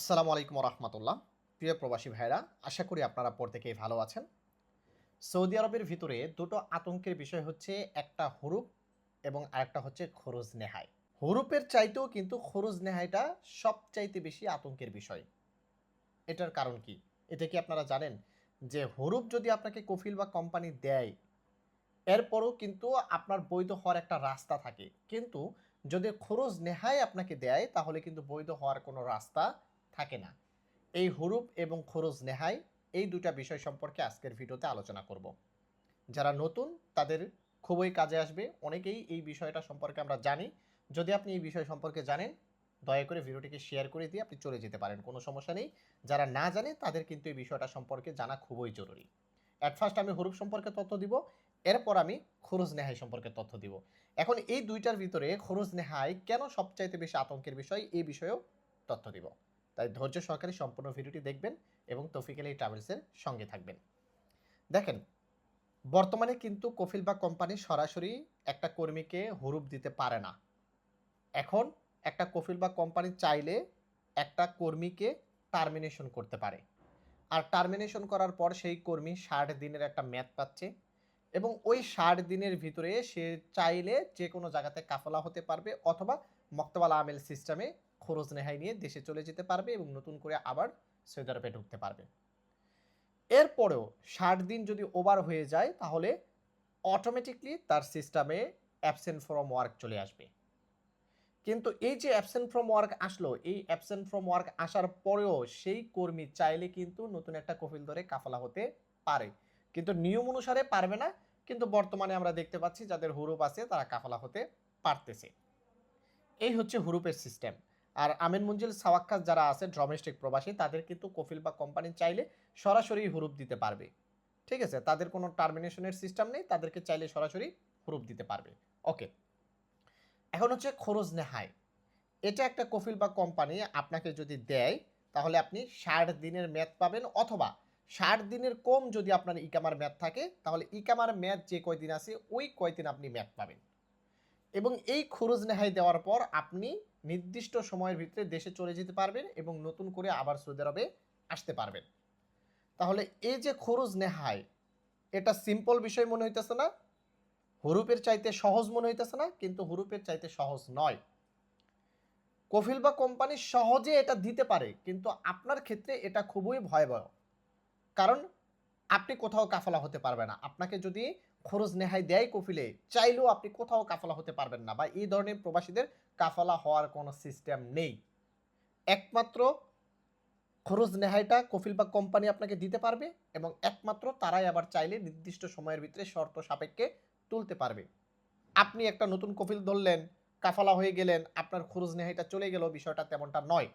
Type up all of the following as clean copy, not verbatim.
আসসালামু আলাইকুম রহমতুল্লাহ। প্রিয় প্রবাসী ভাইরা, আশা করি আপনারা প্রত্যেকেই ভালো আছেন। সৌদি আরবের ভিতরে দুটো আতঙ্কের বিষয় হচ্ছে, একটা হুরুপ এবং আরেকটা হচ্ছে খরচ নেহাই। হুরুপের চাইতেও কিন্তু খরচ নেহাইটা সবচাইতে বেশি আতঙ্কের বিষয়। এটার কারণ কি? এটা কি আপনারা জানেন যে হুরুপ যদি আপনাকে কফিল বা কোম্পানি দেয়, এরপরও কিন্তু আপনার বৈধ হওয়ার একটা রাস্তা থাকে, কিন্তু যদি খরচ নেহাই আপনাকে দেয় তাহলে কিন্তু বৈধ হওয়ার কোনো রাস্তা থাকে না। এই হুরুপ এবং খরচ নেহাই, এই দুটা বিষয় সম্পর্কে আজকের ভিডিওতে আলোচনা করব। যারা নতুন তাদের খুবই কাজে আসবে। অনেকেই এই বিষয়টা সম্পর্কে আমরা জানি। যদি আপনি এই বিষয় সম্পর্কে জানেন, দয়া করে ভিডিওটিকে শেয়ার করে দিয়ে আপনি চলে যেতে পারেন, কোনো সমস্যা নেই। যারা না জানে তাদের কিন্তু এই বিষয়টা সম্পর্কে জানা খুবই জরুরি। অ্যাট ফার্স্ট আমি হুরুপ সম্পর্কে তথ্য দিব, এরপর আমি খরচ নেহাই সম্পর্কে তথ্য দিব। এখন এই দুইটার ভিতরে খরচ নেহাই কেন সবচাইতে বেশি আতঙ্কের বিষয়, এই বিষয়েও তথ্য দিব। তাই ধৈর্য সহকারে সম্পূর্ণ ভিডিওটি দেখবেন এবং তৌফিক আলী ট্রাভেলসের সঙ্গে থাকবেন। দেখেন, বর্তমানে কিন্তু কফিল বা কোম্পানি সরাসরি একটা কর্মীকে হুরুপ দিতে পারে না। এখন একটা কফিল বা কোম্পানি চাইলে একটা কর্মীকে টার্মিনেশন করতে পারে। আর টার্মিনেশন করার পর সেই কর্মী ৬০ দিনের একটা মেয়াদ পাচ্ছে এবং ওই ৬০ দিনের ভিতরে সে চাইলে যে কোনো জায়গাতে কাফালা হতে পারবে, অথবা মক্তবাল আমেল সিস্টেমে খরচ নেহাই নিয়ে দেশে চলে যেতে পারবে এবং নতুন করে আবার সৌদি আরবে ঢুকতে পারবে। এরপরেও ৬০ দিন যদি ওভার হয়ে যায় তাহলে অটোমেটিকলি তার সিস্টেমে অ্যাবসেন্ট ফ্রম ওয়ার্ক চলে আসবে। কিন্তু এই যে অ্যাবসেন্ট ফ্রম ওয়ার্ক আসলো, এই অ্যাবসেন্ট ফ্রম ওয়ার্ক আসার পরেও সেই কর্মী চাইলে কিন্তু নতুন একটা কফিল ধরে কাফালা হতে পারে, কিন্তু নিয়ম অনুসারে পারবে না। কিন্তু বর্তমানে আমরা দেখতে পাচ্ছি যাদের হুরুপ আছে তারা কাফালা হতে পারতেছে। এই হচ্ছে হুরুপের সিস্টেম। আর আমিন মঞ্জিল সাওয়াক্কাস যারা আছে ডোমেস্টিক প্রবাসী, তাদের কিন্তু কফিল বা কোম্পানি চাইলে সরাসরি হুরুপ দিতে পারবে। ঠিক আছে, তাদের কোনো টার্মিনেশনের সিস্টেম নেই, তাদেরকে চাইলে সরাসরি হুরুপ দিতে পারবে। ওকে, এখন হচ্ছে খরচ নেহাই। এটা একটা কফিল বা কোম্পানি আপনাকে যদি দেয় তাহলে আপনি ৬০ দিনের মেয়াদ পাবেন, অথবা ৬০ দিনের কম যদি আপনার ইকামার মেয়াদ থাকে তাহলে ইকামার মেয়াদ যে কয়দিন আছে ওই কয়দিন আপনি মেয়াদ পাবেন। এবং এই খরচ নেহাই দেওয়ার পর আপনি নির্দিষ্ট সময়ের ভিতরে দেশে চলে যেতে পারবেন এবং নতুন করে আবার সৌদি আরবে আসতে পারবেন। তাহলে এই যে খরচ নেহাই, এটা সিম্পল বিষয় মনে হইতেছে না? হুরুপের চাইতে সহজ মনে হইতেছে না? কিন্তু হুরুপের চাইতে সহজ নয়। কফিল বা কোম্পানি সহজে এটা দিতে পারে, কিন্তু আপনার ক্ষেত্রে এটা খুবই ভয়াবহ। কারণ আপনি কোথাও কাফালা হতে পারবেন না। আপনাকে যদি খরচ নেহাই দেয় কফিলে, চাইলেও আপনি কোথাও কাফালা হতে পারবেন না, বা এই ধরনের প্রবাসীদের কাফালা হওয়ার কোনো সিস্টেম নেই। একমাত্র খরচ নেহাইটা কফিল বা কোম্পানি আপনাকে দিতে পারবে এবং একমাত্র তারাই আবার চাইলে নির্দিষ্ট সময়ের ভিতরে শর্ত সাপেক্ষে তুলতে পারবে। আপনি একটা নতুন কফিল ধরলেন, কাফালা হয়ে গেলেন, আপনার খরচ নেহাইটা চলে গেল, বিষয়টা তেমনটা নয়।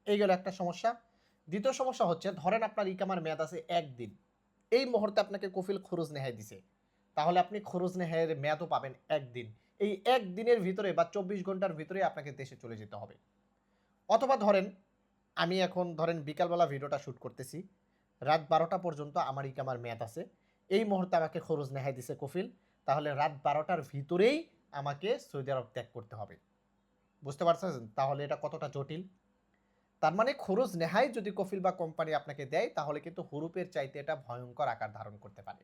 এই গেল একটা সমস্যা। দ্বিতীয় সমস্যা হচ্ছে, ধরেন আপনার ইকামার মেয়াদ আছে ১ দিন। এই মুহূর্তে আপনাকে কফিল খরচ নেহাই দিছে। তাহলে আপনি খরচ নেহাইয়ের মেয়াদও পাবেন ১ দিন। এই ১ দিনের ভিতরে বা ২৪ ঘন্টার ভিতরে আপনাকে দেশে চলে যেতে হবে। অথবা ধরেন আমি এখন ধরেন বিকালবেলা ভিডিওটা শুট করতেছি, রাত ১২টা পর্যন্ত আমার ইকামার মেয়াদ আছে। এই মুহূর্তে আমাকে খরচ নেহাই দিছে কফিল, তাহলে রাত ১২টার ভিতরেই আমাকে সৌদি আরব ত্যাগ করতে হবে। বুঝতে পারছেন তাহলে এটা কতটা জটিল? তার মানে খরচ নেহাই যদি কফিল বা কোম্পানি আপনাকে দেয় তাহলে কিন্তু হুরুপের চাইতে এটা ভয়ঙ্কর আকার ধারণ করতে পারে।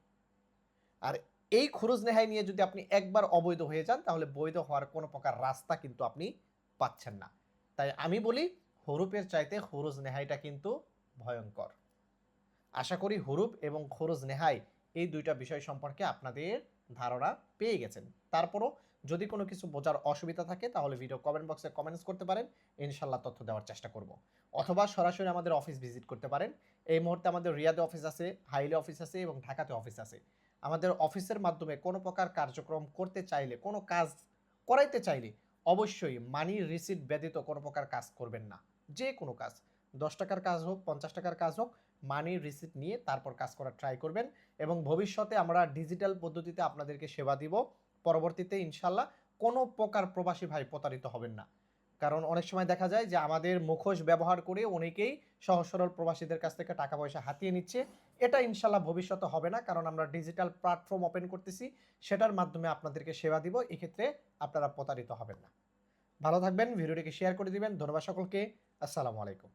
আর এই খরচ নেহাই নিয়ে যদি আপনি একবার অবৈধ হয়ে যান তাহলে বৈধ হওয়ার কোনো প্রকার রাস্তা কিন্তু আপনি পাচ্ছেন না। তাই আমি বলি, হুরুপের চাইতে খরচ নেহাইটা কিন্তু ভয়ঙ্কর। আশা করি হুরুপ এবং খরচ নেহাই এই দুইটা বিষয় সম্পর্কে আপনাদের ধারণা পেয়ে গেছেন। তারপরও যদি কোনো কিছু বোঝার অসুবিধা থাকে তাহলে ভিডিও কমেন্ট বক্সে কমেন্টস করতে পারেন, ইনশাল্লাহ তথ্য দেওয়ার চেষ্টা করব। অথবা সরাসরি আমাদের অফিস ভিজিট করতে পারেন। এই মুহূর্তে আমাদের রিয়াদে অফিস আছে, হাইলে অফিস আছে এবং ঢাকাতে অফিস আছে। আমাদের অফিসের মাধ্যমে কোনো প্রকার কার্যক্রম করতে চাইলে, কোনো কাজ করাইতে চাইলে অবশ্যই মানি রিসিট ব্যতীত কোনো প্রকার কাজ করবেন না। যে কোনো কাজ, ১০ টাকার কাজ হোক, ৫০ টাকার কাজ হোক, মানি রিসিট নিয়ে তারপর কাজ করার ট্রাই করবেন। এবং ভবিষ্যতে আমরা ডিজিটাল পদ্ধতিতে আপনাদেরকে সেবা দিব। পরবর্তীতে ইনশাল্লাহ কোনো প্রকার প্রবাসী ভাই প্রতারিত হবেন না। কারণ অনেক সময় দেখা যায় যে আমাদের মুখোশ ব্যবহার করে অনেকেই সহজ সরল প্রবাসীদের কাছ থেকে টাকা পয়সা হাতিয়ে নিচ্ছে। এটা ইনশাল্লাহ ভবিষ্যতে হবে না, কারণ আমরা ডিজিটাল প্ল্যাটফর্ম ওপেন করতেছি, সেটার মাধ্যমে আপনাদেরকে সেবা দিব। এক্ষেত্রে আপনারা প্রতারিত হবেন না। ভালো থাকবেন, ভিডিওটিকে শেয়ার করে দিবেন। ধন্যবাদ সকলকে। আসসালামু আলাইকুম।